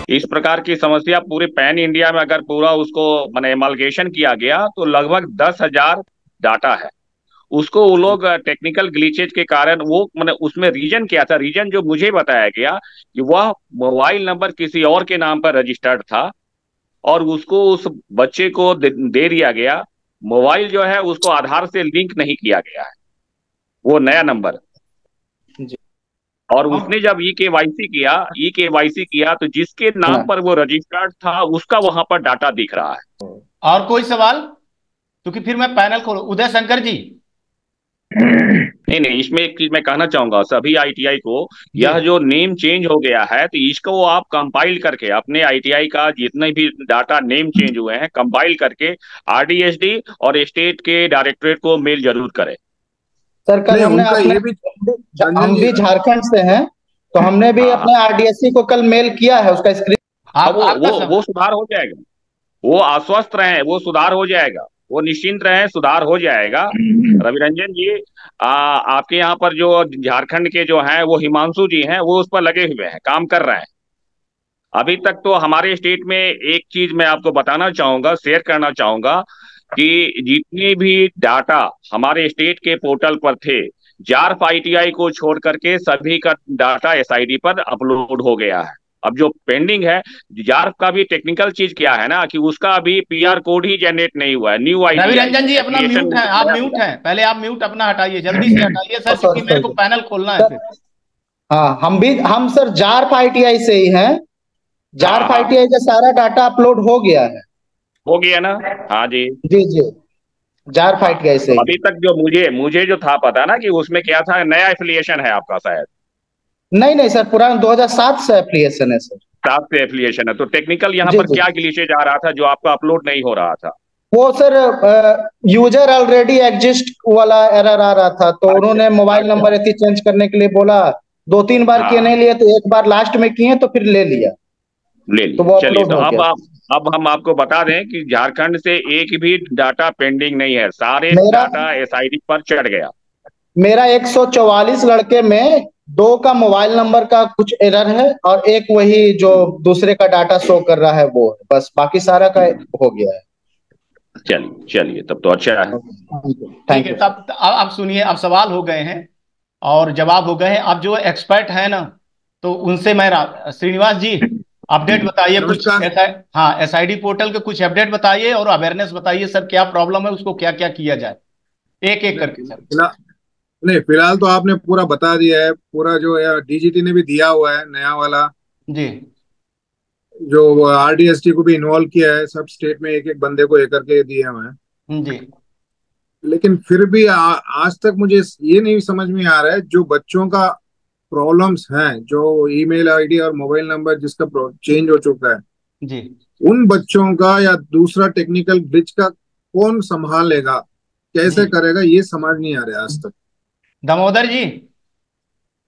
इस प्रकार की समस्या पूरे पैन इंडिया में अगर पूरा उसको मैंने एमलगेशन किया गया तो लगभग 10,000 डाटा है। उसको वो लोग टेक्निकल ग्लिचेज के कारण वो मैंने उसमें रीजन क्या था, रीजन जो मुझे बताया गया कि वह मोबाइल नंबर किसी और के नाम पर रजिस्टर्ड था और उसको उस बच्चे को दे दिया गया। मोबाइल जो है उसको आधार से लिंक नहीं किया गया है, वो नया नंबर। जी। और हम उसने जब ई केवाईसी किया तो जिसके नाम ना। पर वो रजिस्टर्ड था उसका वहां पर डाटा दिख रहा है। और कोई सवाल? क्योंकि फिर मैं पैनल खोलूं। उदय शंकर जी। नहीं नहीं, इसमें एक चीज मैं कहना चाहूंगा सभी आईटीआई को, जी। यह जो नेम चेंज हो गया है तो इसको आप कंपाइल करके अपने आईटीआई का जितने भी डाटा नेम चेंज हुए हैं कंपाइल करके आरडीएसडी और स्टेट के डायरेक्टरेट को मेल जरूर करें। सर कल नहीं, हमने उनका अपने ये भी रंजन हम जी। भी झारखंड से हैं, तो हमने भी हाँ हाँ। अपने आरडीएससी को कल मेल किया है, उसका स्क्रीन। अब आप वो आपका वो सब। वो सुधार हो जाएगा। वो आश्वस्त रहे, वो सुधार हो जाएगा। वो निश्चिंत रहे, सुधार हो जाएगा। रविरंजन जी, आपके यहाँ पर जो झारखंड के जो हैं वो हिमांशु जी हैं, वो उस पर लगे हुए हैं, काम कर रहे हैं। अभी तक तो हमारे स्टेट में एक चीज मैं आपको बताना चाहूंगा, शेयर करना चाहूंगा कि जितनी भी डाटा हमारे स्टेट के पोर्टल पर थे, जार्फ आईटीआई को छोड़ करके सभी का डाटा एसआईडी पर अपलोड हो गया है। अब जो पेंडिंग है, जार्फ का भी टेक्निकल चीज क्या है ना कि उसका अभी पीआर कोड ही जनरेट नहीं हुआ है, न्यू रवि आईटीआई रंजन जी अपना एप्लीकेशन म्यूट है, आप नया म्यूट हुआ। हैं। पहले आप म्यूट अपना हटाइए, जल्दी से हटाइए सर, क्योंकि सॉरी मेरे को सॉरी पैनल खोलना है सर। फिर। हाँ, हम सर जार्फ आईटीआई से ही हैं। हाँ जार्फ हाँ, आईटीआई का सारा डाटा अपलोड हो गया है। हो गया ना। हाँ जी। जी जी, जार्फ हाँ, आईटीआई से तो ही। अभी तक जो मुझे मुझे जो था पता ना कि उसमें क्या था, नया एफिलिएशन है आपका शायद। नहीं नहीं सर, पुराना 2007 से एप्लीकेशन है सर। सात से एफिलिएशन है, तो टेक्निकल यहाँ जी पर जी। क्या ग्लिचेज आ रहा था जो आपका अपलोड नहीं हो रहा था? वो सर यूजर ऑलरेडी एग्जिस्ट वाला एरर आ रहा था, तो अच्छा उन्होंने मोबाइल अच्छा। नंबर ऐसे चेंज करने के लिए बोला। दो तीन बार किए, हाँ, नहीं लिए तो एक बार लास्ट में किए तो फिर ले लिया, ले तो लिया, वो चलिए। अपलोड तो हो अब गया। अब हम आपको बता दें कि झारखंड से एक भी डाटा पेंडिंग नहीं है, सारे मेरा डाटा एसआईडी पर चढ़ गया। मेरा 144 लड़के में दो का मोबाइल नंबर का कुछ एरर है और एक वही जो दूसरे का डाटा शो कर रहा है वो है, बस बाकी सारा का हो गया है। चलिए चलिए, तब तो अच्छा है। ठीक थैंक है, यू। तब अब सुनिए, अब सवाल हो गए हैं और जवाब हो गए हैं। अब जो एक्सपर्ट है ना, तो उनसे मैं श्रीनिवास जी, अपडेट बताइए कुछ नमस्कार। ऐसा। हाँ, एसआईडी पोर्टल के कुछ अपडेट बताइए और अवेयरनेस बताइए सर, क्या प्रॉब्लम है, उसको क्या क्या किया जाए, एक एक नहीं करके सर। फिलहाल नहीं, फिलहाल तो आपने पूरा बता दिया है। पूरा जो है डीजीटी ने भी दिया हुआ है नया वाला, जी जो आरडीएसटी को भी इन्वॉल्व किया है। सब स्टेट में एक एक बंदे को एक करके दिए हुए हैं। जी लेकिन फिर भी आज तक मुझे ये नहीं समझ में आ रहा है, जो बच्चों का प्रॉब्लम्स हैं, जो ईमेल आईडी और मोबाइल नंबर जिसका चेंज हो चुका है, जी। उन बच्चों का या दूसरा टेक्निकल ग्लिच का कौन संभालेगा, जी कैसे करेगा, ये समझ नहीं आ रहा है आज तक। दामोदर जी।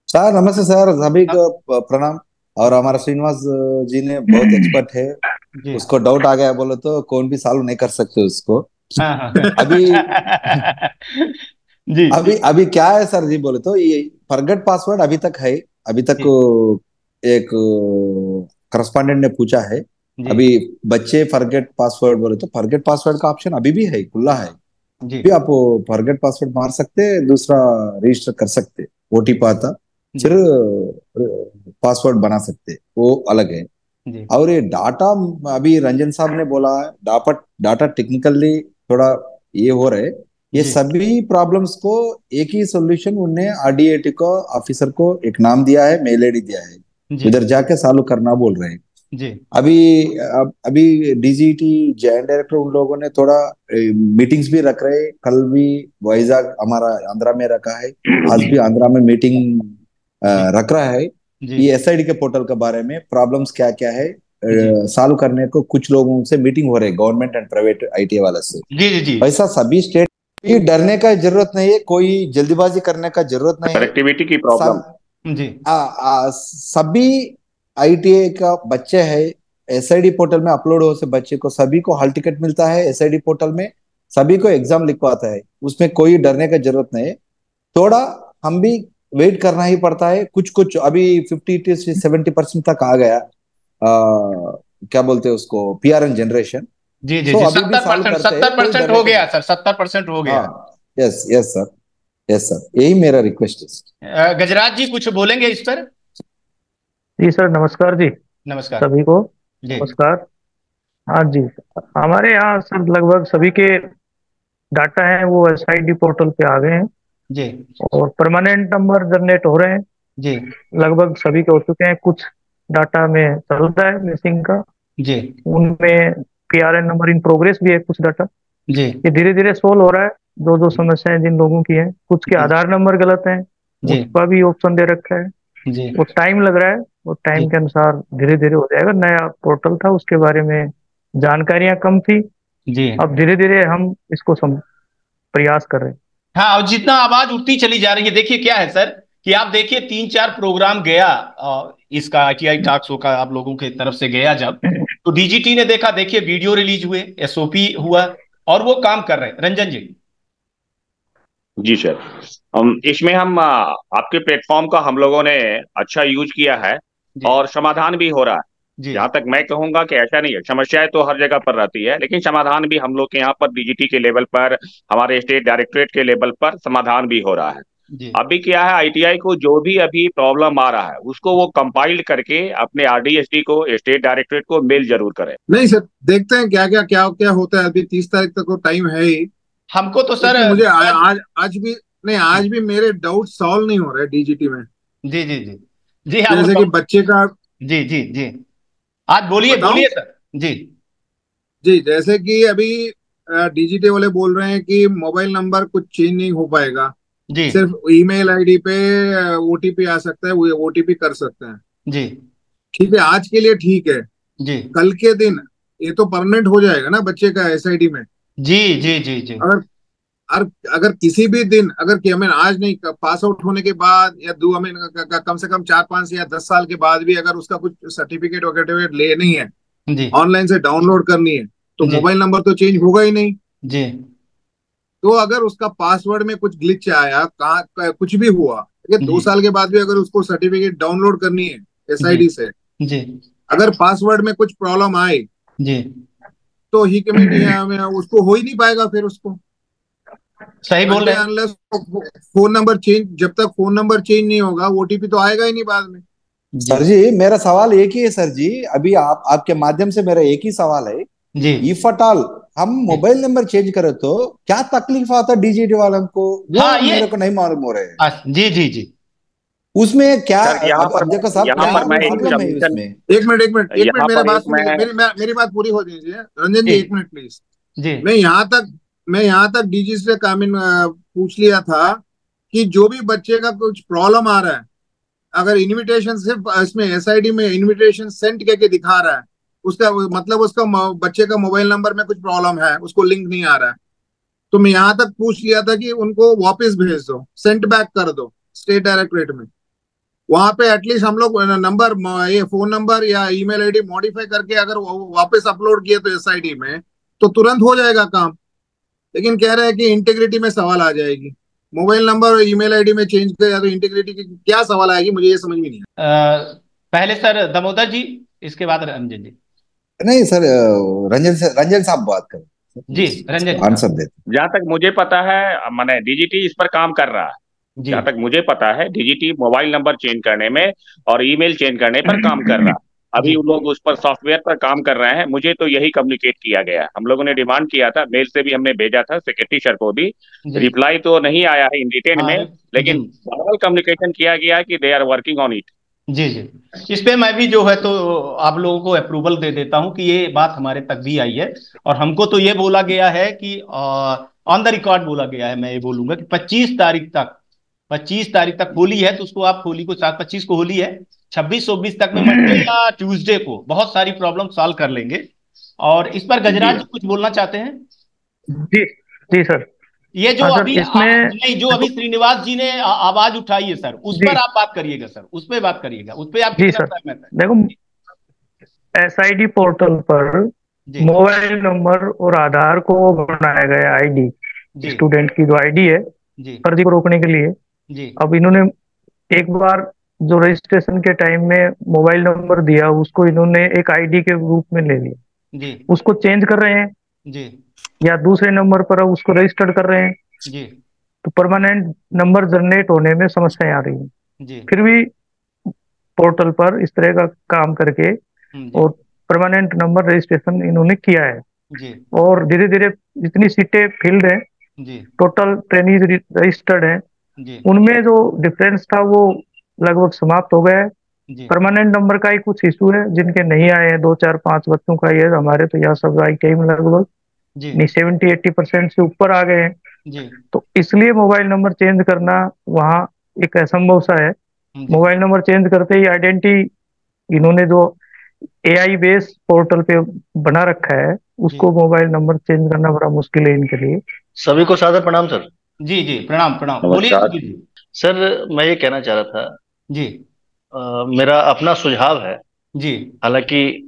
सर नमस्ते सर, सभी हाँ, को प्रणाम। और हमारा श्रीनिवास जी ने बहुत एक्सपर्ट है। जी उसको डाउट आ गया बोले तो कौन भी सॉल्व नहीं कर सकते उसको। हाँ हाँ। अभी जी अभी अभी क्या है सर जी बोले तो ये फॉरगेट पासवर्ड अभी तक है। अभी तक जी एक करस्पॉन्डेंट ने पूछा है। जी अभी बच्चे फॉरगेट पासवर्ड बोले तो फॉरगेट पासवर्ड का ऑप्शन अभी भी है, खुला है। जी भी आप फॉरगेट पासवर्ड मार सकते, दूसरा रजिस्टर कर सकते, ओटीपी आता जी फिर पासवर्ड बना सकते, वो अलग है। जी और ये डाटा, अभी रंजन साहब ने बोला है डाटा डाटा टेक्निकली थोड़ा ये हो रहे। ये जी सभी प्रॉब्लम्स को एक ही सॉल्यूशन उन्हें आरडीएटी को ऑफिसर को एक नाम दिया है, मेल आईडी दिया है, जी उधर जाके सॉल्व करना बोल रहे हैं। जी अभी अभी डीजीटी जॉइंट डायरेक्टर उन लोगों ने थोड़ा मीटिंग्स भी रख रहे हैं। कल भी वाइजैक हमारा आंध्रा में रखा है, आज भी आंध्रा में मीटिंग जी रख रहा है। जी ये एसआईडी के पोर्टल के बारे में प्रॉब्लम्स क्या क्या है जी सॉल्व करने को कुछ लोगों से मीटिंग हो रही है, गवर्नमेंट एंड प्राइवेट आईटी वाला से। जी जी जी वैसा सभी स्टेट की डरने का जरूरत नहीं है, कोई जल्दीबाजी करने का जरूरत नहीं है। कनेक्टिविटी की प्रॉब्लम। सब जी सभी आईटीआई का बच्चे है, एसआईडी पोर्टल में अपलोड हो से बच्चे को सभी को हॉल टिकट मिलता है एसआईडी पोर्टल में, सभी को एग्जाम लिखवाता है, उसमें कोई डरने का जरूरत नहीं है। थोड़ा हम भी वेट करना ही पड़ता है। कुछ कुछ अभी 50 से 70% तक आ गया। क्या बोलते हैं उसको, PRN जनरेशन। जी जी सो जी, अभी भी सॉल्व 70% करते हैं, कोई 70% डरने हो की गया नहीं। सर, 70% हो गया। हाँ, yes yes sir, yes sir, यही मेरा रिक्वेस्ट है। गजराज जी कुछ बोलेंगे इस पर? जी सर, नमस्कार जी नमस्कार सभी को। जी। नमस्कार। हाँ जी, हमारे यहाँ सर लगभग सभी के डाटा हैं वो SID पोर्टल पे आ गए हैं जी और परमानेंट नंबर जनरेट हो रहे हैं। जी लगभग सभी के हो चुके हैं। कुछ डाटा में चल रहा है मिसिंग का, जी उनमें PRN नंबर इन प्रोग्रेस भी है कुछ डाटा। जी ये धीरे धीरे सोल्व हो रहा है। जो जो समस्याएं जिन लोगों की हैं, कुछ के जी आधार नंबर गलत हैं, जी उसका भी ऑप्शन दे रखा है। जी वो टाइम लग रहा है, वो जी टाइम के अनुसार धीरे धीरे हो जाएगा। नया पोर्टल था, उसके बारे में जानकारियां कम थी। जी। अब धीरे धीरे हम इसको प्रयास कर रहे हैं। हाँ, और जितना आवाज उठती चली जा रही है, देखिए क्या है सर कि आप देखिए 3-4 प्रोग्राम गया इसका ITI टॉक शो का आप लोगों की तरफ से गया जब, तो DGT ने देखा, देखिए वीडियो रिलीज हुए, SOP हुआ और वो काम कर रहे हैं। रंजन जी। जी सर, इसमें हम आपके प्लेटफॉर्म का हम लोगों ने अच्छा यूज किया है जी और समाधान भी हो रहा है। जी जहां तक मैं कहूंगा कि ऐसा नहीं है, समस्याएं तो हर जगह पर रहती है, लेकिन समाधान भी हम लोग के यहाँ पर DGT के लेवल पर, हमारे स्टेट डायरेक्टरेट के लेवल पर समाधान भी हो रहा है। जी अभी क्या है, ITI को जो भी अभी प्रॉब्लम आ रहा है उसको वो कंपाइल्ड करके अपने RDSD को, स्टेट डायरेक्टरेट को मेल जरूर करें। नहीं सर, देखते हैं क्या क्या क्या क्या होता है। अभी 30 तारीख तक तो टाइम है ही। हमको तो सर क्योंकि मुझे आज भी नहीं, आज भी मेरे डाउट सॉल्व नहीं हो रहे DGT में। जी जी जी जी हाँ, वो जैसे तो कि बच्चे का, जी जी जी, आज बोलिए बताऊं? बोलिए सर जी जी, जैसे कि अभी DGT वाले बोल रहे हैं कि मोबाइल नंबर कुछ चेंज नहीं हो पाएगा, जी सिर्फ ईमेल आईडी पे OTP आ सकता है, वो OTP कर सकते हैं। जी ठीक है, आज के लिए ठीक है। जी कल के दिन ये तो परमानेंट हो जाएगा ना बच्चे का SID में। जी जी जी जी अगर अगर किसी भी दिन, अगर कि हमें आज नहीं, पास आउट होने के बाद या दो हमें कम से कम 4-5 या 10 साल के बाद भी अगर उसका कुछ सर्टिफिकेट वगैरह लेनी है, जी ऑनलाइन से डाउनलोड करनी है, तो जी मोबाइल नंबर तो चेंज होगा ही नहीं। जी तो अगर उसका पासवर्ड में कुछ ग्लिच आया, कहाँ कुछ भी हुआ, अगर 2 साल के बाद भी अगर उसको सर्टिफिकेट डाउनलोड करनी है जी SID से, जी अगर पासवर्ड में कुछ प्रॉब्लम आए, जी तो ही कमेटी में उसको हो ही नहीं पाएगा फिर उसको। सही बोल रहे हैं। अनलेस फोन नंबर चेंज, जब तक फोन नंबर चेंज नहीं होगा OTP तो आएगा ही नहीं बाद में। जी सर जी, मेरा सवाल एक ही है सर जी, अभी आपके माध्यम से मेरा एक ही सवाल है। जी इफ अट ऑल हम मोबाइल नंबर चेंज करें तो क्या तकलीफ आता है DGT वालों को, वो हाँ ये मेरे को नहीं मालूम हो रहे हैं। जी जी जी उसमें क्या, सर अब देखो साहब, यहाँ क्या पर मैं एक प्रॉब्लम है सबमिशन, उसमें? एक मिनट यहाँ मेरा पर बात एक मैं, मेरी बात पूरी हो दीजिए रंजन जी, जी 1 मिनट प्लीज। जी मैं यहाँ तक DG से कामिन पूछ लिया था कि जो भी बच्चे का कुछ प्रॉब्लम आ रहा है, अगर इनविटेशन सिर्फ इसमें SID में इनविटेशन सेंड करके दिखा रहा है, उसका मतलब उसका बच्चे का मोबाइल नंबर में कुछ प्रॉब्लम है, उसको लिंक नहीं आ रहा है, तो मैं यहाँ तक पूछ लिया था कि उनको वापस भेज दो, सेंड बैक कर दो स्टेट डायरेक्टरेट में। वहां पे एटलीस्ट हम लोग नंबर, ये फोन नंबर या ईमेल आईडी मॉडिफाई करके अगर वापस अपलोड किए तो SID में, तो तुरंत हो जाएगा काम। लेकिन कह रहे हैं कि इंटीग्रिटी में सवाल आ जाएगी, मोबाइल नंबर और ईमेल आईडी में चेंज किया तो इंटीग्रिटी की क्या सवाल आएगी, मुझे ये समझ में नहीं पहले सर दामोदर जी, इसके बाद रंजन जी। नहीं सर, रंजन साहब बात करें, जी रंजन जी। आंसर देते। जहां तक मुझे पता है, मैंने DGT इस पर काम कर रहा है। जी जहां तक मुझे पता है, DGT मोबाइल नंबर चेंज करने में और ईमेल चेंज करने पर काम कर रहा है। अभी जी उन लोग उस पर सॉफ्टवेयर पर काम कर रहे हैं। मुझे तो यही कम्युनिकेट किया गया है। हम लोगों ने डिमांड किया था, मेल से भी हमने भेजा था सेक्रेटरी सर को भी। जी रिप्लाई तो नहीं आया है इन रिटेन हाँ में, जी लेकिन वर्बल कम्युनिकेशन किया गया कि they are working on it. जी जी, इस पे मैं भी जो है तो आप लोगों को अप्रूवल दे देता हूं कि ये बात हमारे तक भी आई है। और हमको तो ये बोला गया है कि ऑन द रिकॉर्ड बोला गया है, मैं ये बोलूंगा कि 25 तारीख तक होली है, तो उसको आप होली को 4-25 को होली है, 26-24 तक में मंडे या ट्यूसडे को बहुत सारी प्रॉब्लम सॉल्व कर लेंगे। और इस पर जी गजराज जी कुछ बोलना चाहते हैं? जी जी सर। ये जो हाँ सर, अभी इसमें नहीं, जो अभी श्रीनिवास जी ने आवाज उठाई है सर, उस जी पर आप बात करिएगा सर, उस पर बात करिएगा, उस पर आप जी कितना सर, सहमत है? देखो SID पोर्टल पर जी मोबाइल नंबर और आधार को बनाया गया ID, जी स्टूडेंट की जो ID है, जी फर्जी को रोकने के लिए। जी अब इन्होंने एक बार जो रजिस्ट्रेशन के टाइम में मोबाइल नंबर दिया उसको इन्होंने एक आईडी के रूप में ले लिया, जी उसको चेंज कर रहे हैं जी या दूसरे नंबर पर उसको रजिस्टर्ड कर रहे हैं, जी तो परमानेंट नंबर जनरेट होने में समस्याएं आ रही हैं। जी फिर भी पोर्टल पर इस तरह का काम करके जी और परमानेंट नंबर रजिस्ट्रेशन इन्होंने किया है। जी और धीरे धीरे जितनी सीटें फिल्ड हैं, जी टोटल ट्रेनीज रजिस्टर्ड हैं, जी उनमें जो डिफरेंस था वो लगभग समाप्त हो गया है। जी परमानेंट नंबर का ही कुछ इशू है जिनके नहीं आए हैं, 2 4 5 बच्चों का ये, हमारे तो यहाँ सब ITI में लगभग जी 70-80% से ऊपर आ गए हैं। जी तो इसलिए मोबाइल नंबर चेंज करना वहाँ एक असंभव सा है। जी मोबाइल नंबर चेंज करते ही आइडेंटिटी इन्होंने जो AI बेस पोर्टल पे बना रखा है उसको मोबाइल नंबर चेंज करना बड़ा मुश्किल है इनके लिए। सभी को सादर प्रणाम सर। जी जी प्रणाम प्रणाम, बोलिए नमस्कार। सुधीर जी। सर मैं ये कहना चाह रहा था, जी मेरा अपना सुझाव है, जी हालांकि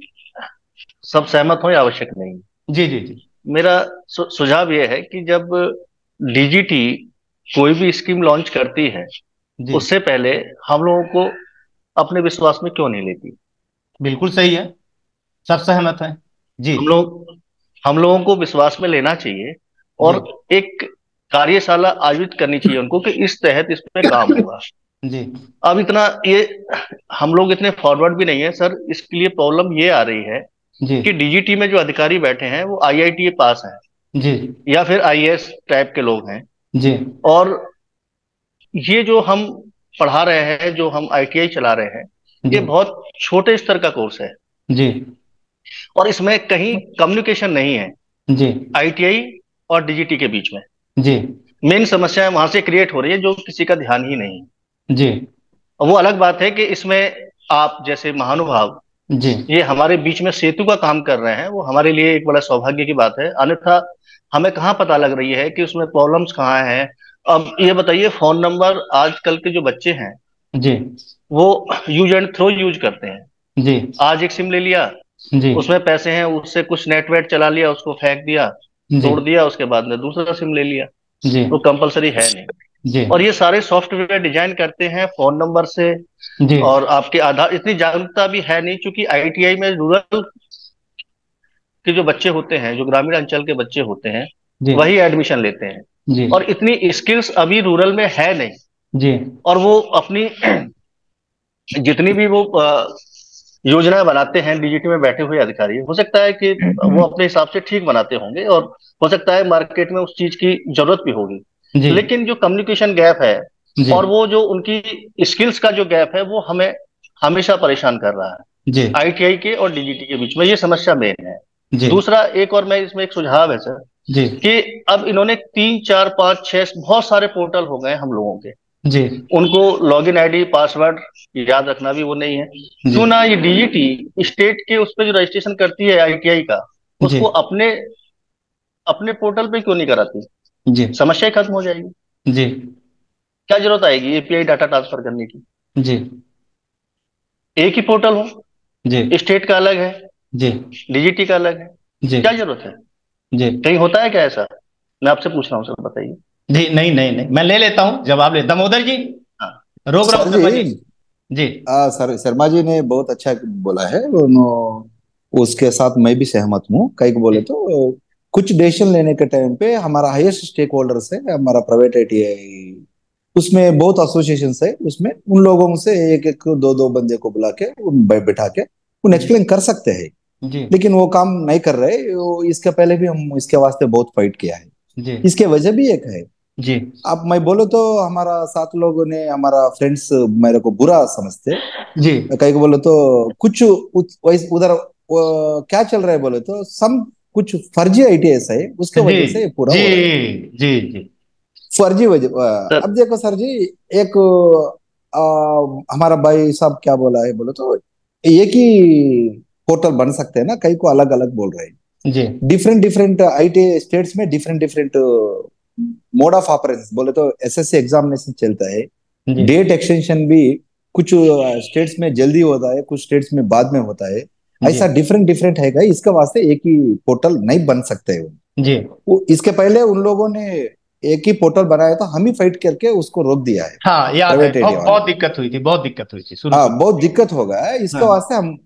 सब सहमत हो या आवश्यक नहीं। जी जी जी मेरा सुझाव ये है कि जब डीजीटी कोई भी स्कीम लॉन्च करती है जी उससे पहले हम लोगों को अपने विश्वास में क्यों नहीं लेती। बिल्कुल सही है, सब सहमत हैं। जी हम लोगों को विश्वास में लेना चाहिए और जी एक कार्यशाला आयोजित करनी चाहिए उनको कि इस तहत इस पे काम होगा। जी अब इतना ये हम लोग इतने फॉरवर्ड भी नहीं है सर, इसके लिए प्रॉब्लम ये आ रही है जी कि डीजीटी में जो अधिकारी बैठे हैं वो IITA पास हैं जी या फिर IAS टाइप के लोग हैं, जी और ये जो हम पढ़ा रहे हैं, जो हम ITI चला रहे हैं, ये जी बहुत छोटे स्तर का कोर्स है जी और इसमें कहीं कम्युनिकेशन नहीं है जी ITI और डीजीटी के बीच में। जी मेन समस्या वहां से क्रिएट हो रही है जो किसी का ध्यान ही नहीं है। जी और वो अलग बात है कि इसमें आप जैसे महानुभाव जी ये हमारे बीच में सेतु का काम कर रहे हैं, वो हमारे लिए एक बड़ा सौभाग्य की बात है। अन्यथा हमें कहाँ पता लग रही है कि उसमें प्रॉब्लम्स कहाँ हैं। अब ये बताइए, फोन नंबर आजकल के जो बच्चे हैं जी वो यूज एंड थ्रो यूज करते हैं। जी आज एक सिम ले लिया, जी उसमें पैसे हैं, उससे कुछ नेटवेट चला लिया, उसको फेंक दिया, जी तोड़ दिया, उसके बाद में दूसरा सिम ले लिया, जी तो कंपलसरी है नहीं। जी और ये सारे सॉफ्टवेयर डिजाइन करते हैं फोन नंबर से, जी और आपके आधार इतनी जागरूकता भी है नहीं, क्योंकि ITI में रूरल के जो बच्चे होते हैं, जो ग्रामीण अंचल के बच्चे होते हैं, जी वही एडमिशन लेते हैं जी और इतनी स्किल्स अभी रूरल में है नहीं। जी और वो अपनी जितनी भी वो योजनाएं बनाते हैं डीजीटी में बैठे हुए अधिकारी, हो सकता है कि वो अपने हिसाब से ठीक बनाते होंगे और हो सकता है मार्केट में उस चीज की जरूरत भी होगी, जी लेकिन जो कम्युनिकेशन गैप है जी और वो जो उनकी स्किल्स का जो गैप है वो हमें हमेशा परेशान कर रहा है। जी ITI के और डीजीटी के बीच में ये समस्या मेन है। जी दूसरा एक और मैं इसमें एक सुझाव है सर, जी कि अब इन्होंने 3 4 5 6 बहुत सारे पोर्टल हो गए हम लोगों के, जी उनको लॉगिन आईडी पासवर्ड याद रखना भी वो नहीं है। क्यों ना ये डीजीटी स्टेट के उस पर जो रजिस्ट्रेशन करती है ITI का, जी उसको अपने अपने पोर्टल पे क्यों नहीं कराती, जी समस्या ही खत्म हो जाएगी। जी क्या जरूरत आएगी API डाटा ट्रांसफर करने की, जी एक ही पोर्टल हो, जी स्टेट का अलग है, जी डीजीटी का अलग है, जी क्या जरूरत है। जी कहीं होता है क्या ऐसा, मैं आपसे पूछ रहा हूँ सर, बताइए। जी नहीं नहीं नहीं, मैं ले लेता हूँ जवाब। ले दामोदर जी, हाँ रोक रहा सर हूँ शर्मा जी, जी। जी सर शर्मा जी ने बहुत अच्छा बोला है, उसके साथ मैं भी सहमत हूँ। कई को बोले जी तो कुछ डिसीजन लेने के टाइम पे हमारा हाईएस्ट स्टेक होल्डर्स है हमारा प्राइवेट ITI, उसमें बहुत एसोसिएशन है, उसमें उन लोगों से एक एक दो दो बंदे को बुला के बैठा के उन एक्सप्लेन कर सकते हैं, जी लेकिन वो काम नहीं कर रहे। इसके पहले भी हम इसके वास्ते बहुत फाइट किया है। जी इसके वजह भी एक है, जी अब मैं बोलो तो हमारा 7 लोगों ने हमारा फ्रेंड्स मेरे को बुरा समझते, जी कई को बोले तो कुछ उधर क्या चल रहा है बोले तो सम कुछ फर्जी ITS है, उसके जी वजह से ये पूरा जी हो रहा है। जी जी फर्जी वजह सर, अब देखो सर जी, एक हमारा भाई साहब क्या बोला है बोले तो एक ही पोर्टल बन सकते हैं ना, कई को अलग अलग बोल रहे हैं। जी डिफरेंट डिफरेंट ITI स्टेट्स में different different mode of operation, बोले तो SSC एग्जामिनेशन चलता है, जी डेट एक्सटेंशन भी कुछ स्टेट्स में जल्दी होता है, कुछ स्टेट्स में बाद में होता है, जी ऐसा डिफरेंट डिफरेंट है। इसके वास्ते एक ही पोर्टल नहीं बन सकते हैं। जी इसके पहले उन लोगों ने एक ही पोर्टल बनाया था, हम ही फाइट करके उसको रोक दिया है। हाँ याद है, प्राइवेट एरिया वाले। बहुत दिक्कत हुई थी, बहुत दिक्कत हुई थी शुरू हाँ में। बहुत दिक्कत हो गया है, इसके हाँ वास्ते हम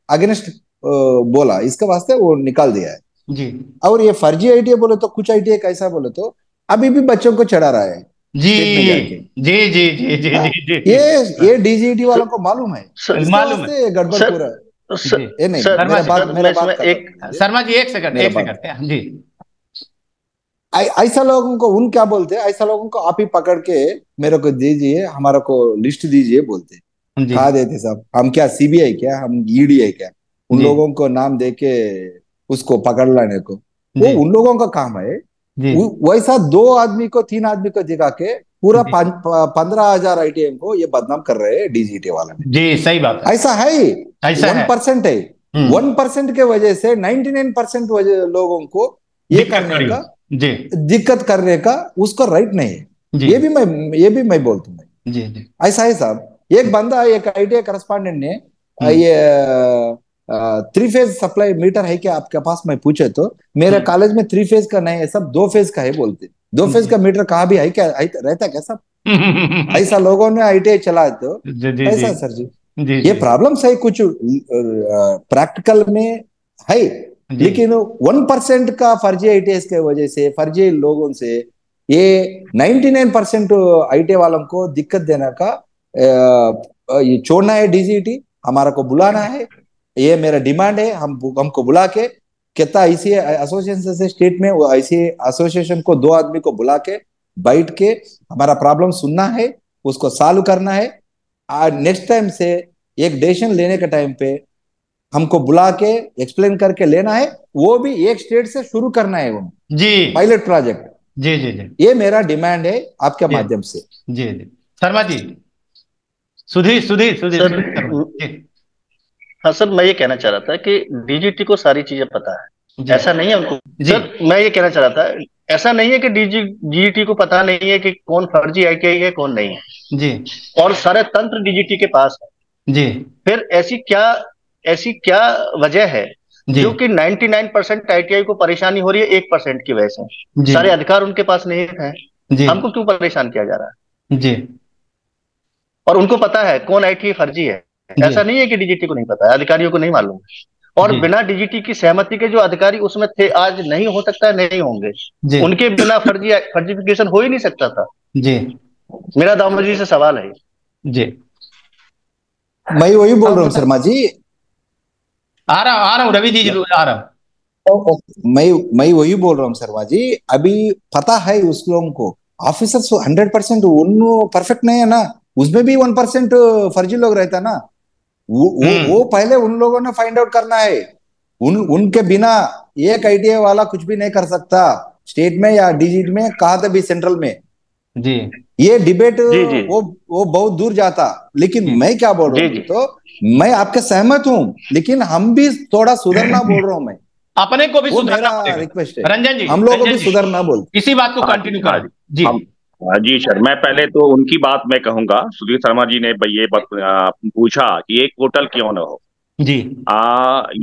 अगेंस्ट बोला, इसके वास्ते वो निकाल दिया है। जी और ये फर्जी आईटीआई बोले तो, कुछ आईटीआई कैसा बोले तो अभी भी बच्चों को चढ़ा रहा है जी स्टेट में जाके। जी जी जी जी हाँ, जी जी ये डीजीटी वालों को मालूम है, सर इसके मालूम है वास्ते ये गड़बड़ सर पूरा। सर जी। ये नहीं, सर मेरा सर, बात मैं मेरा इसमें बात एक खत्म कीजिए। शर्मा जी एक सेकंड, मेरा एक बात, सेकंड हैं जी ऐसा लोगों को उन क्या बोलते हैं, ऐसा लोगों को आप ही पकड़ के मेरे को दीजिए, हमारा को लिस्ट दीजिए बोलते हैं। जी कहा देते साहब, हम क्या सीबीआई क्या, हम ईडी है क्या? उन जी लोगों को नाम दे के उसको पकड़ लाने को, वो जी उन लोगों का काम है। जी वैसा 2 आदमी को 3 आदमी को दिखा के पूरा जी 15,000 आईटीएम को ये बदनाम कर रहे हैं डीजीटी वाले ने। जी सही बात है, ऐसा है, ऐसा है 1% है। 1% के वजह से 99% लोगों को ये दिक्कत करने करी का, जी दिक्कत करने का उसका राइट नहीं है। जी ये भी मैं बोलता हूँ। जी जी ऐसा है साहब, एक बंदा, एक आईटीआई करस्पॉन्डेंट ने हम्म, ये 3 फेज सप्लाई मीटर है क्या आपके पास, मैं पूछे तो मेरे कॉलेज में 3 फेज का नहीं है सब 2 फेज का है बोलते। 2 फेज का मीटर कहाँ भी है क्या, रहता क्या सब? ऐसा लोगों ने आईटीआई चला तो जी जी ऐसा जी सर जी, जी ये जी प्रॉब्लम है कुछ प्रैक्टिकल में है, जी लेकिन 1% का फर्जी आईटीआई के वजह से, फर्जी लोगों से ये 99% आईटीआई वालों को दिक्कत देने का ये छोड़ना है। डीजीटी हमारा को बुलाना है, ये मेरा डिमांड है। हमको बुला के कितना ऐसी एसोसिएशन से स्टेट में, वो ऐसी एसोसिएशन को 2 आदमी को बुला के बैठ के हमारा प्रॉब्लम सुनना है, उसको सॉल्व करना है। नेक्स्ट टाइम से एक डिसीजन लेने के टाइम पे हमको बुला के एक्सप्लेन करके लेना है, वो भी एक स्टेट से शुरू करना है, वो जी पायलट प्रोजेक्ट। जी जी जी ये मेरा डिमांड है आपके जी माध्यम से। जी जी शर्मा जी, सुधीर सुधीर सुधीर सर सुधीर शर्मा जी हाँ सर, मैं ये कहना चाह रहा था कि डीजीटी को सारी चीजें पता है, जी ऐसा नहीं है उनको। जी सर मैं ये कहना चाह रहा था, ऐसा नहीं है कि डीजीटी को पता नहीं है कि कौन फर्जी आईटीआई है कौन नहीं है, जी और सारे तंत्र डीजीटी के पास है। जी फिर ऐसी क्या वजह है जी जो कि 99% आईटीआई को परेशानी हो रही है 1% की वजह से? जी सारे अधिकार उनके पास नहीं है, जी हमको क्यों परेशान किया जा रहा है? जी और उनको पता है कौन आईटीआई फर्जी है, जी ऐसा नहीं है कि डीजीटी को नहीं पता है, अधिकारियों को नहीं मालूम है। और जी बिना डीजीटी की सहमति के जो अधिकारी उसमें थे, आज नहीं हो सकता है, नहीं होंगे, जी उनके बिना फर्जिफिकेशन हो ही नहीं सकता था। जी मेरा दामोदर जी से सवाल है। जी मैं वही बोल रहा हूँ शर्मा जी, आ रहा हूँ रवि जी जरूर आ रहा हूँ। मैं वही बोल रहा हूँ शर्मा जी। अभी पता है उस लोगों को, ऑफिसर्स 100% उन परफेक्ट नहीं है ना, उसमें भी 1% फर्जी लोग रहता ना। वो पहले उन लोगों ने फाइंड आउट करना है। उनके बिना एक आईटीआई वाला कुछ भी नहीं कर सकता, स्टेट में या डीजीटी में, कहा था भी सेंट्रल में। जी ये डिबेट जी जी वो बहुत दूर जाता। लेकिन जी मैं क्या बोल रहा जी हूँ जी तो मैं आपके सहमत हूँ, लेकिन हम भी थोड़ा सुधरना बोल रहा हूँ मैं, अपने को भी वो सुधारना मेरा पड़ेगा। रिक्वेस्ट है। रंजन जी, हम लोगों को रंजन भी जी, सुधरना बोलते। इसी बात को हाँ कंटिन्यू हाँ करें जी हम जी सर, मैं पहले तो उनकी बात मैं कहूंगा। सुधीर शर्मा जी ने ये पूछा कि एक पोर्टल क्यों ना हो। जी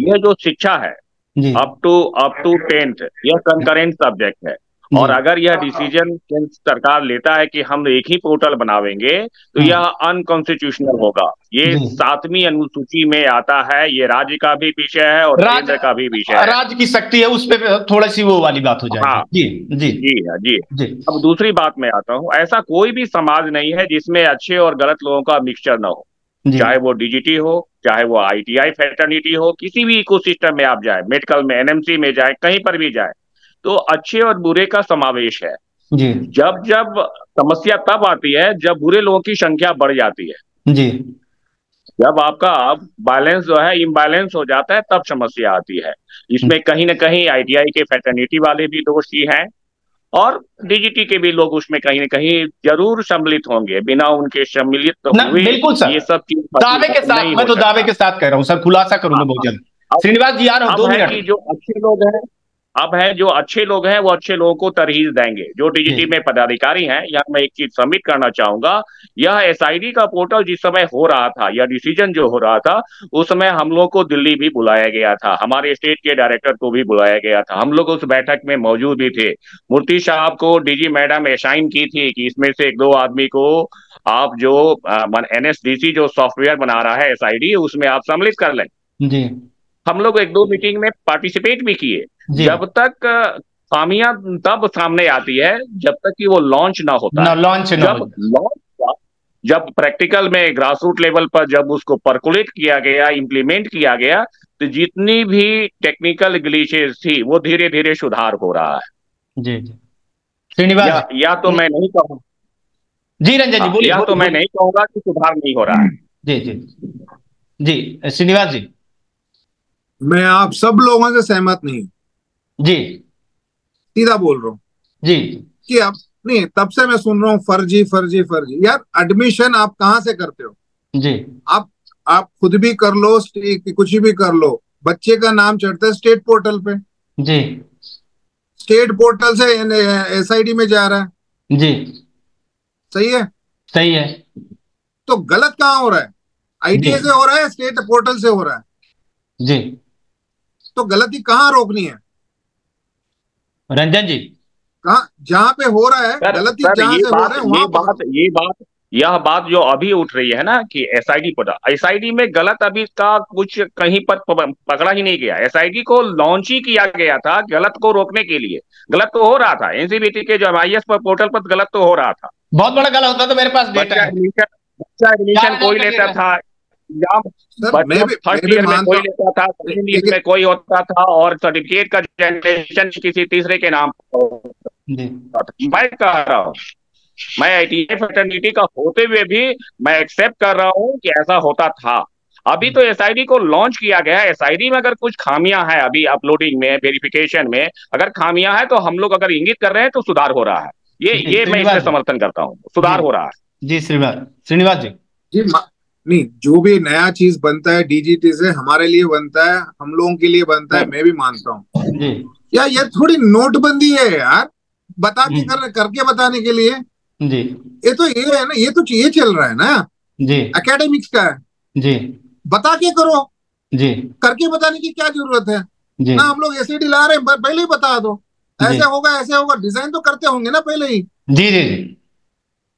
ये जो शिक्षा है जी अप टू 10th, यह कंकरेंट सब्जेक्ट है। और जी अगर यह डिसीजन सरकार लेता है कि हम एक ही पोर्टल बनावेंगे तो यह अनकॉन्स्टिट्यूशनल होगा। ये जी 7वीं अनुसूची में आता है, ये राज्य का भी विषय है और राज केंद्र का भी विषय है। राज्य की शक्ति है, उस पर थोड़ी सी वो वाली बात हो हाँ जाएगी। जी जी जी हाँ जी। जी अब दूसरी बात में आता हूँ, ऐसा कोई भी समाज नहीं है जिसमें अच्छे और गलत लोगों का मिक्सचर ना हो। जी चाहे वो डीजीटी हो, चाहे वो आईटीआई फ्रेटर्निटी हो, किसी भी इकोसिस्टम में आप जाए, मेडिकल में, एनएमसी में जाए, कहीं पर भी जाए, तो अच्छे और बुरे का समावेश है। जी जब जब समस्या तब आती है जब बुरे लोगों की संख्या बढ़ जाती है। जी जब आपका बैलेंस जो है इम्बैलेंस हो जाता है, तब समस्या आती है। इसमें कहीं ना कहीं आईटीआई के फ्रेटर्निटी वाले भी दोषी हैं और डीजीटी के भी लोग उसमें कहीं ना कहीं जरूर सम्मिलित होंगे। बिना उनके सम्मिलित हुए बिल्कुल सर, ये सब चीज दावे के साथ, मैं तो दावे के साथ कह रहा हूँ सर, खुलासा करूंगा बहुत जल्द। श्रीनिवास जी आ रहा हूँ, 2 अब है मिनट। कि जो अच्छे लोग हैं, अब है जो अच्छे लोग हैं वो अच्छे लोगों को तरहीज देंगे। जो डीजीटी में पदाधिकारी हैं, यहाँ मैं एक चीज सबमिट करना चाहूंगा, यह एसआईडी का पोर्टल जिस समय हो रहा था या डिसीजन जो हो रहा था, उस समय हम लोग को दिल्ली भी बुलाया गया था, हमारे स्टेट के डायरेक्टर को भी बुलाया गया था, हम लोग उस बैठक में मौजूद भी थे। मूर्ति साहब को डीजी मैडम असाइन की थी कि इसमें से एक दो आदमी को आप जो एनएसडीसी जो सॉफ्टवेयर बना रहा है एसआईडी, उसमें आप सम्मिलित कर लें। जी हम लोग एक दो मीटिंग में पार्टिसिपेट भी किए। जी जब तक खामियां तब सामने आती है जब तक कि वो लॉन्च ना होता है। लॉन्च ना जब हो लॉन्च जब प्रैक्टिकल में ग्रास रूट लेवल पर जब उसको परकुलेट किया गया, इम्प्लीमेंट किया गया, तो जितनी भी टेक्निकल ग्लिचेस थी वो धीरे धीरे सुधार हो रहा है। जी जी श्रीनिवास या तो मैं नहीं कहूँ, जी रंजन जी बोलिए। या तो मैं नहीं कहूंगा कि सुधार नहीं हो रहा है। जी जी जी श्रीनिवास जी। मैं आप सब लोगों से सहमत नहीं हूं, जी सीधा बोल रहा हूँ जी कि आप नहीं, तब से मैं सुन रहा हूँ फर्जी फर्जी फर्जी। यार एडमिशन आप कहाँ से करते हो? जी आप खुद भी कर लो, कुछ भी कर लो, बच्चे का नाम चढ़ता है स्टेट पोर्टल पे, जी स्टेट पोर्टल से एसआईडी में जा रहा है। जी सही है? सही है। तो गलत कहाँ हो रहा है? आईटीए से हो रहा है, स्टेट पोर्टल से हो रहा है, जी तो गलती कहाँ रोकनी है? रंजन जी कहाँ जहां पे हो रहा है गलती, जहां से हो रहा है वहां यह बात जो अभी उठ रही है ना कि एसआईडी पोर्टल, एसआईडी में गलत अभी का कुछ कहीं पर पकड़ा ही नहीं गया। एसआईडी को लॉन्च ही किया गया था गलत को रोकने के लिए। गलत तो हो रहा था, एनसीबीटी के जो एमआईएस पर पोर्टल पर गलत तो हो रहा था, बहुत बड़ा गलत होता। तो मेरे पास डेटा है, बच्चा एडमिशन कोई लेता था, फर्स्ट ईयर में कोई लेता था, सेकंड ईयर में कोई होता था, और सर्टिफिकेट का जनरेशन किसी तीसरे के नाम मैं कह रहा हूँ, मैं आईटीआई फ्रेटर्निटी का होते हुए भी मैं एक्सेप्ट कर रहा हूँ कि ऐसा होता था। अभी तो एसआईडी को लॉन्च किया गया है। एसआईडी में अगर कुछ खामियां हैं अभी अपलोडिंग में, वेरिफिकेशन में अगर खामियां हैं, तो हम लोग अगर इंगित कर रहे हैं तो सुधार हो रहा है। ये मैं इसमें समर्थन करता हूँ, सुधार हो रहा है। जी श्रीनिवास जी जी नहीं, जो भी नया चीज बनता है डीजीटी से हमारे लिए बनता है, हम लोगों के लिए बनता है, मैं भी मानता हूँ। यार ये थोड़ी नोटबंदी है यार, बता के करके बताने के लिए। जी ये है ना, ये चल रहा है ना जी, एकेडमिक्स का है जी, बता के करो जी, करके बताने की क्या जरूरत है जी। ना? हम लोग एसआईडी ला रहे हैं, पहले ही बता दो ऐसे होगा ऐसे होगा, डिजाइन तो करते होंगे ना पहले ही। जी जी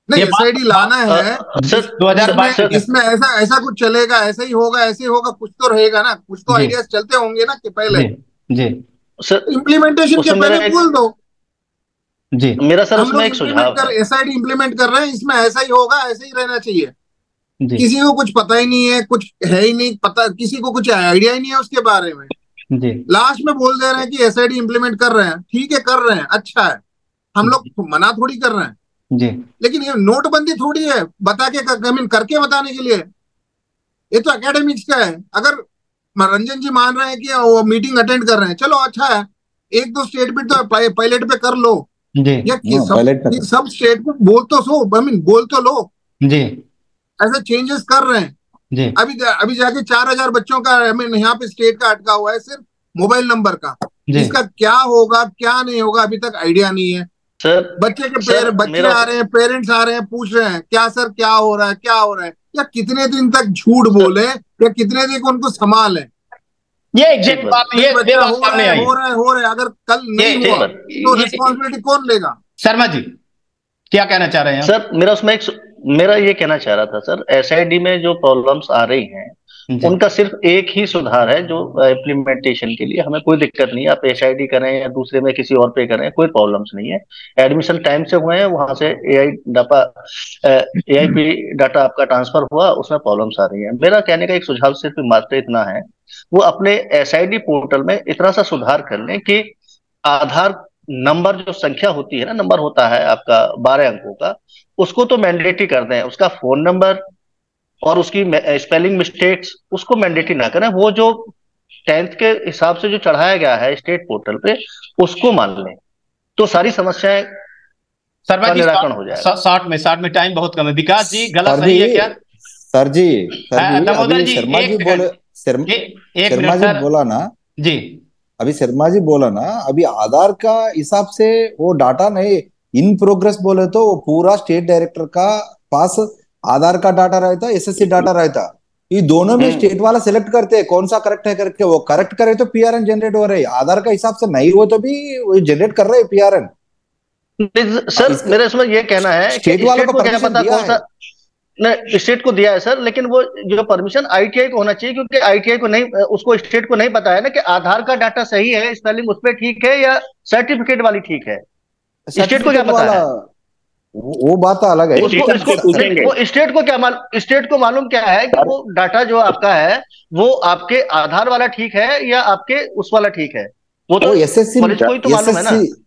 नहीं, एसआईडी लाना है सर 2022 इसमें ऐसा कुछ चलेगा, ऐसा ही होगा, ऐसे ही होगा, कुछ तो रहेगा ना, कुछ तो आइडियाज चलते होंगे ना कि पहले। जी सर इम्प्लीमेंटेशन के पहले बोल दो। जी मेरा सर उसमें एक सुझाव है, एसआईडी इम्प्लीमेंट कर रहे हैं, इसमें ऐसा ही होगा, ऐसे ही रहना चाहिए। जी किसी को कुछ पता ही नहीं है, कुछ है ही नहीं पता, किसी को कुछ आइडिया ही नहीं है उसके बारे में। जी लास्ट में बोल दे रहे हैं कि एसआईडी इम्प्लीमेंट कर रहे हैं, ठीक है कर रहे हैं, अच्छा है, हम लोग मना थोड़ी कर रहे हैं जी, लेकिन ये नोटबंदी थोड़ी है बता के करके बताने के लिए। ये तो एकेडमिक्स का है। अगर रंजन जी मान रहे हैं कि वो मीटिंग अटेंड कर रहे हैं, चलो अच्छा है, एक दो स्टेटमेंट तो पायलट पे कर लो जी, या सब स्टेटमेंट बोल तो बोल तो लो जी, ऐसे चेंजेस कर रहे हैं जी। अभी जाके 4000 बच्चों का यहाँ पे स्टेट का अटका हुआ है सिर्फ मोबाइल नंबर का। इसका क्या होगा क्या नहीं होगा अभी तक आइडिया नहीं है। सर बच्चे आ रहे हैं, पेरेंट्स आ रहे हैं, पूछ रहे हैं क्या सर क्या हो रहा है क्या हो रहा है, या कितने दिन तक झूठ बोले या कितने दिन उनको संभाले। ये एग्जैक्ट बात ये हो रहा है अगर कल नहीं हुआ तो रिस्पॉन्सिबिलिटी कौन लेगा? शर्मा जी क्या कहना चाह रहे हैं? सर मेरा ये कहना चाह रहा था सर, एसआईडी में जो प्रॉब्लम्स आ रही हैं उनका सिर्फ एक ही सुधार है, जो इम्प्लीमेंटेशन के लिए हमें कोई दिक्कत नहीं है। आप एसआईडी करें या दूसरे में किसी और पे करें, कोई प्रॉब्लम्स नहीं है। एडमिशन टाइम से हुए हैं, वहां से एआईपी डाटा आपका ट्रांसफर हुआ, उसमें प्रॉब्लम्स आ रही है। मेरा कहने का एक सुझाव सिर्फ मात्र इतना है, वो अपने एसआईडी पोर्टल में इतना सा सुधार कर लें कि आधार नंबर जो संख्या होती है ना, नंबर होता है आपका 12 अंकों का, उसको तो मैंडेटरी कर दें। उसका फोन नंबर और उसकी स्पेलिंग मिस्टेक्स उसको मैंडेटरी ना करें। वो जो 10th के हिसाब से जो चढ़ाया गया है स्टेट पोर्टल पे उसको मान लें, तो सारी समस्याएं का निराकरण हो जाएगा। 60 में टाइम बहुत कम है। विकास जी गलत सही है क्या? सर जी दामोदर जी शर्मा जी बोला ना जी अभी शर्मा जी बोला ना, अभी आधार का हिसाब से वो डाटा नहीं, इन प्रोग्रेस बोले तो वो पूरा स्टेट डायरेक्टर का पास आधार का डाटा रहता, एसएससी डाटा रहता। ये दोनों में स्टेट वाला सिलेक्ट करते हैं कौन सा करेक्ट है करके, वो करेक्ट करे तो पीआरएन जनरेट हो रहे, आधार का हिसाब से नहीं हो तो भी वो जनरेट कर रहे हैं पीआरएन। सर मेरा इसमें ये कहना है कि स्टेट वालों स्टेट को को क्या परमिशन पता दिया कौन सा, नहीं स्टेट को दिया है सर, लेकिन वो जो परमिशन आईटीआई को होना चाहिए, क्योंकि आईटीआई को नहीं, उसको स्टेट को नहीं पता है ना कि आधार का डाटा सही है, स्पेलिंग उस पर ठीक है या सर्टिफिकेट वाली ठीक है। स्टेट को क्या सर्टिफिकेट पता वाला है? वो बात अलग है। उसको टीचर से उसको नहीं, पूछेंगे। वो स्टेट को क्या मालूम, स्टेट को मालूम क्या है कि वो डाटा जो आपका है वो आपके आधार वाला ठीक है या आपके उस वाला ठीक है, वो तो एसएससी कॉलेज को ही तो मालूम है ना। एसएससी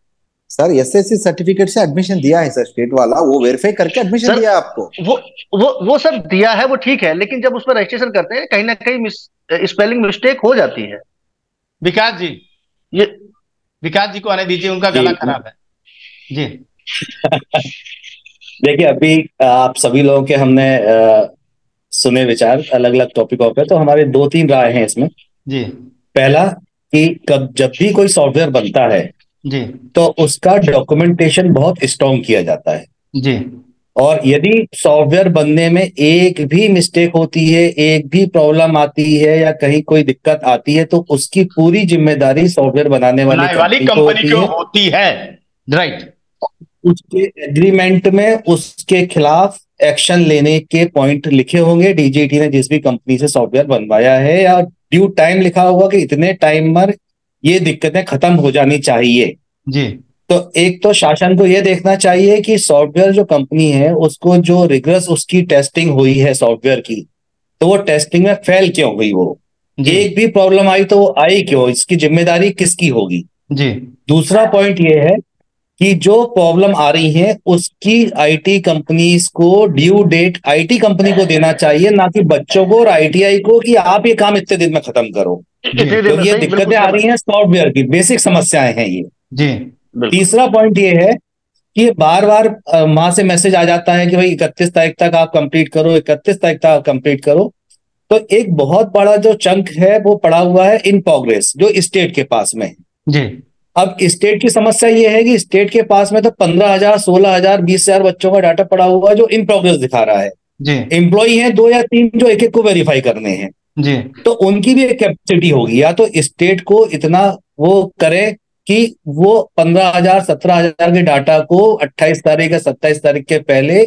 सर, एसएससी सर्टिफिकेट से एडमिशन दिया है सर, स्टेट वाला वो वेरीफाई करके एडमिशन सर दिया आपको। वो सब दिया है, वो ठीक है, लेकिन जब उस पर रजिस्ट्रेशन करते हैं कहीं ना कहीं स्पेलिंग मिस्टेक हो जाती है। विकास जी, ये विकास जी को आने दीजिए, उनका गला खराब है जी। देखिए अभी आप सभी लोगों के हमने सुने विचार अलग अलग टॉपिकों पे, तो हमारे 2-3 राय हैं इसमें जी पहला कि जब भी कोई सॉफ्टवेयर बनता है जी तो उसका डॉक्यूमेंटेशन बहुत स्ट्रॉन्ग किया जाता है, जी और यदि सॉफ्टवेयर बनने में एक भी मिस्टेक होती है, एक भी प्रॉब्लम आती है या कहीं कोई दिक्कत आती है, तो उसकी पूरी जिम्मेदारी सॉफ्टवेयर बनाने वाली कंपनी को होती है। राइट। उसके एग्रीमेंट में उसके खिलाफ एक्शन लेने के पॉइंट लिखे होंगे, डीजीटी ने जिस भी कंपनी से सॉफ्टवेयर बनवाया है, या ड्यू टाइम लिखा होगा कि इतने टाइम पर ये दिक्कतें खत्म हो जानी चाहिए जी। तो एक तो शासन को यह देखना चाहिए कि सॉफ्टवेयर जो कंपनी है उसको जो रिगरस उसकी टेस्टिंग हुई है सॉफ्टवेयर की, तो वो टेस्टिंग में फेल क्यों हुई, वो एक भी प्रॉब्लम आई तो वो आई क्यों, इसकी जिम्मेदारी किसकी होगी जी। दूसरा पॉइंट ये है कि जो प्रॉब्लम आ रही है उसकी आईटी कंपनीज को ड्यू डेट आईटी कंपनी को देना चाहिए, ना कि बच्चों को और आईटीआई को कि आप ये काम इतने दिन में खत्म करो, क्योंकि ये दिक्कतें आ रही हैं सॉफ्टवेयर की, बेसिक समस्याएं हैं ये जी। तीसरा पॉइंट ये है कि बार बार वहां से मैसेज आ जाता है कि भाई 31 तारीख तक आप कंप्लीट करो, 31 तारीख तक आप कंप्लीट करो, तो एक बहुत बड़ा जो चंक है वो पड़ा हुआ है इन प्रोग्रेस जो स्टेट के पास में जी। अब स्टेट की समस्या ये है कि स्टेट के पास में तो 15,000 16,000 20,000 बच्चों का डाटा पड़ा हुआ है जो इन प्रोग्रेस दिखा रहा है जी। एम्प्लॉई हैं 2 या 3 जो एक एक को वेरीफाई करने हैं जी। तो उनकी भी एक कैपेसिटी होगी, या तो स्टेट को इतना वो करे कि वो 15,000 17,000 के डाटा को 28 तारीख या 27 तारीख के पहले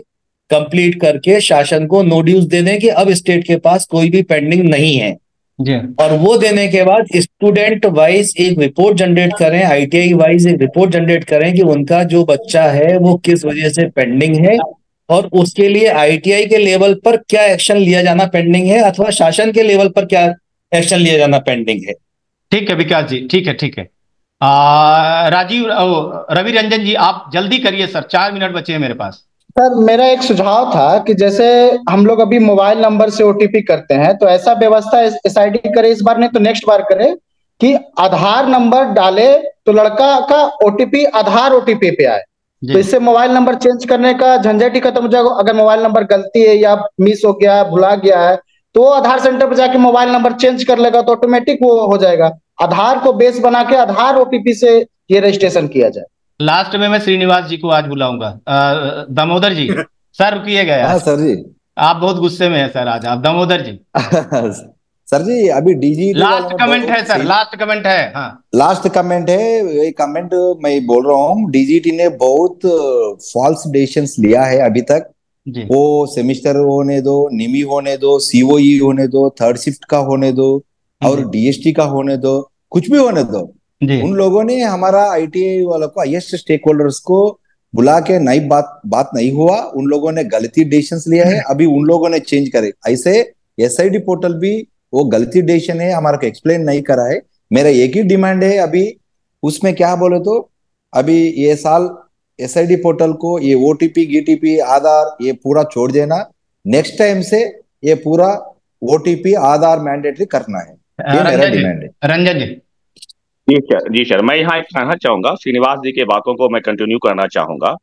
कंप्लीट करके शासन को नो ड्यूज दे दें कि अब स्टेट के पास कोई भी पेंडिंग नहीं है जी। और वो देने के बाद स्टूडेंट वाइज एक रिपोर्ट जनरेट करें, आईटीआई वाइज एक रिपोर्ट जनरेट करें कि उनका जो बच्चा है वो किस वजह से पेंडिंग है और उसके लिए आईटीआई के लेवल पर क्या एक्शन लिया जाना पेंडिंग है अथवा शासन के लेवल पर क्या एक्शन लिया जाना पेंडिंग है। ठीक है विकास जी, ठीक है ठीक है। राजीव रवि रंजन जी आप जल्दी करिए सर, 4 मिनट बचे हैं मेरे पास। सर मेरा एक सुझाव था कि जैसे हम लोग अभी मोबाइल नंबर से ओटीपी करते हैं, तो ऐसा व्यवस्था एसआईडी करे इस बार, नहीं तो नेक्स्ट बार करे कि आधार नंबर डाले तो लड़का का ओटीपी आधार ओटीपी पे आए, तो इससे मोबाइल नंबर चेंज करने का झंझट ही खत्म हो जाएगा। अगर मोबाइल नंबर गलती है या मिस हो गया है, भुला गया है, तो वो आधार सेंटर पर जाके मोबाइल नंबर चेंज कर लेगा, तो ऑटोमेटिक वो हो जाएगा। आधार को बेस बना के आधार ओटीपी से ये रजिस्ट्रेशन किया जाए। लास्ट में मैं श्रीनिवास जी को आज बुलाऊंगा। दामोदर जी सर रुकिएगा यार। हाँ सर जी, आप बहुत गुस्से में हैं सर आज आप। दामोदर जी सर जी अभी डीजीटी लास्ट कमेंट है सर, लास्ट कमेंट है। हाँ लास्ट कमेंट है, ये कमेंट मैं बोल रहा हूँ, डीजीटी ने बहुत फॉल्स डिसीजंस लिया है अभी तक जी। वो सेमिस्टर होने दो, निमी होने दो, सीओई होने दो, थर्ड शिफ्ट का होने दो और डीएसटी का होने दो, कुछ भी होने दो, उन लोगों ने हमारा आईटीआई वालों को हाईएस्ट स्टेक होल्डर्स को बुला के नई बात नहीं हुआ, उन लोगों ने गलती डिसीजंस लिया है, अभी उन लोगों ने चेंज करे। ऐसे एसआईडी पोर्टल भी वो गलती डिसीजन है, हमारा को एक्सप्लेन नहीं करा है। मेरा एक ही डिमांड है अभी उसमें, क्या बोले तो अभी ये साल एसआईडी पोर्टल को ये ओटीपी गिटीपी आधार ये पूरा छोड़ देना, नेक्स्ट टाइम से ये पूरा ओटीपी आधार मैंडेटरी करना है, ये मेरा डिमांड है। रंजन जी जी सर, मैं यहाँ एक कहना चाहूंगा, श्रीनिवास जी के बातों को मैं कंटिन्यू करना चाहूंगा।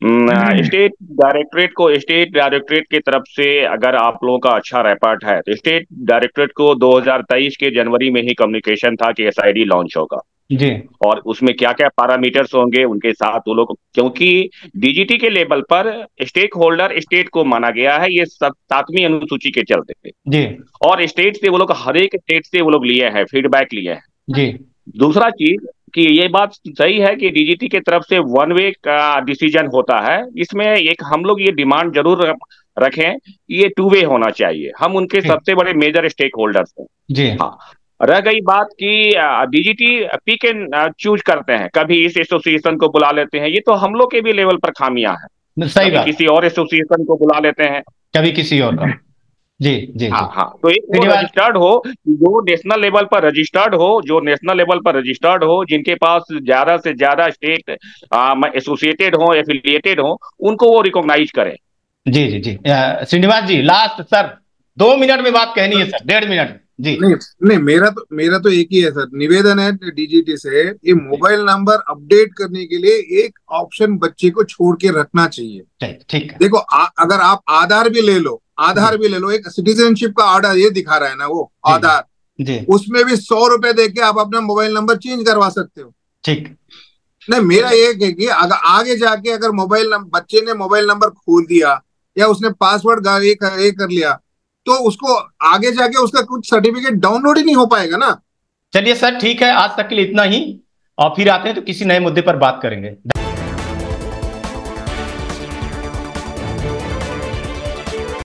स्टेट डायरेक्टरेट की तरफ से अगर आप लोगों का अच्छा रिपोर्ट है तो स्टेट डायरेक्टरेट को 2023 के जनवरी में ही कम्युनिकेशन था कि एसआईडी लॉन्च होगा जी। और उसमें क्या क्या पैरामीटर्स होंगे उनके साथ वो लोग, क्योंकि डीजीटी के लेवल पर स्टेक होल्डर स्टेट को माना गया है, ये 7वीं अनुसूची के चलते जी और स्टेट से वो लोग, हर एक स्टेट से वो लोग लिए हैं, फीडबैक लिए हैं जी। दूसरा चीज कि ये बात सही है कि डीजीटी की तरफ से वन वे का डिसीजन होता है, इसमें एक हम लोग ये डिमांड जरूर रखें, ये 2 वे होना चाहिए, हम उनके सबसे बड़े मेजर स्टेक होल्डर्स हैं जी। हाँ, रह गई बात कि डीजीटी पिक एंड चूज करते हैं, कभी इस एसोसिएशन को बुला लेते हैं, ये तो हम लोग के भी लेवल पर खामियां हैं, सही बात। किसी और एसोसिएशन को बुला लेते हैं, कभी किसी और का। जी जी हाँ जी। हाँ, तो एक वो रजिस्टर्ड हो, जो नेशनल लेवल पर रजिस्टर्ड हो, जिनके पास ज्यादा से ज्यादा स्टेट एसोसिएटेड हो, एफिलिएटेड हो, उनको वो रिकॉग्नाइज करें। जी जी जी। श्रीनिवास जी लास्ट सर 2 मिनट में बात कहनी है सर, 1.5 मिनट जी। नहीं मेरा तो एक ही है सर, निवेदन है डीजीटी से, ये मोबाइल नंबर अपडेट करने के लिए एक ऑप्शन बच्चे को छोड़ के रखना चाहिए। ठीक है। देखो अगर आप आधार भी ले लो, एक सिटीजनशिप का ऑर्डर ये दिखा रहा है ना वो आधार, उसमें भी 100 रुपए दे के आप अपना मोबाइल नंबर चेंज करवा सकते हो। ठीक। नहीं, मेरा एक है कि अगर आगे जाके अगर बच्चे ने मोबाइल नंबर खोल दिया या उसने पासवर्ड कर लिया तो उसको आगे जाके उसका कुछ सर्टिफिकेट डाउनलोड ही नहीं हो पाएगा ना। चलिए सर ठीक है, आज तक के लिए इतना ही, और फिर आते हैं तो किसी नए मुद्दे पर बात करेंगे।